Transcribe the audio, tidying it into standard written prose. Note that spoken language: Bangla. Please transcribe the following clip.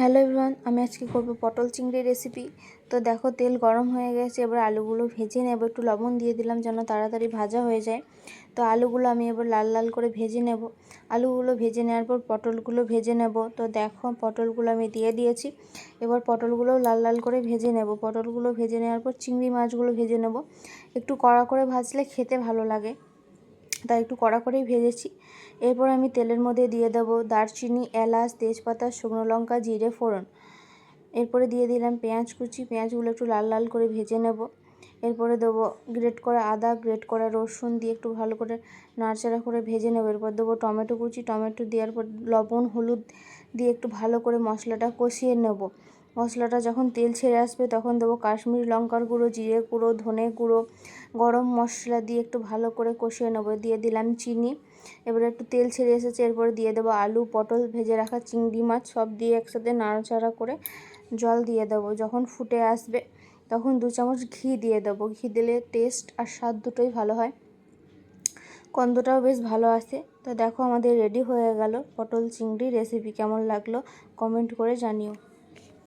হ্যালো এভরিওয়ান, আমি আজকে করব পটল চিংড়ি রেসিপি। তো দেখো তেল গরম হয়ে গেছে, এবার আলুগুলো ভেজে নেব। একটু লবণ দিয়ে দিলাম যেন তাড়াতাড়ি ভাজা হয়ে যায়। তো আলুগুলো আমি এবার লাল লাল করে ভেজে নেব। আলুগুলো ভেজে নেওয়ার পর পটলগুলো ভেজে নেব। তো দেখো পটলগুলো আমি দিয়ে দিয়েছি। এবার পটলগুলো লাল লাল করে ভেজে নেব। পটলগুলো ভেজে নেওয়ার পর চিংড়ি মাছগুলো ভেজে নেব। একটু কড়া করে ভাজলে খেতে ভালো লাগে, তাই একটু কড়া করেই ভেজেছি। এরপর আমি তেলের মধ্যে দিয়ে দেবো দারচিনি, এলাচ, তেজপাতা, শুকনো লঙ্কা, জিরে ফোড়ন। এরপরে দিয়ে দিলাম পেঁয়াজ কুচি। পেঁয়াজগুলো একটু লাল লাল করে ভেজে নেব। এরপরে দেবো গ্রেট করা আদা, গ্রেট করা রসুন দিয়ে একটু ভালো করে নাড়াচাড়া করে ভেজে নেব। এরপর দেবো টমেটো কুচি। টমেটো দেওয়ার পর লবণ, হলুদ দিয়ে একটু ভালো করে মশলাটা কষিয়ে নেব। মশলাটা যখন তেল ছেড়ে আসবে তখন দেবো কাশ্মীরি লঙ্কার গুঁড়ো, জিরে গুঁড়ো, ধনে গুঁড়ো, গরম মশলা দিয়ে একটু ভালো করে কষিয়ে নেব। দিয়ে দিলাম চিনি। এবারে একটু তেল ছেড়ে এসেছে, এরপরে দিয়ে দেবো আলু, পটল, ভেজে রাখা চিংড়ি মাছ সব দিয়ে একসাথে নাড়াচাড়া করে জল দিয়ে দেবো। যখন ফুটে আসবে তখন 2 চামচ ঘি দিয়ে দেবো। ঘি দিলে টেস্ট আর স্বাদ দুটোই ভালো হয়, গন্ধটাও বেশ ভালো আসে। তো দেখো আমাদের রেডি হয়ে গেল পটল চিংড়ি রেসিপি। কেমন লাগলো কমেন্ট করে জানিও।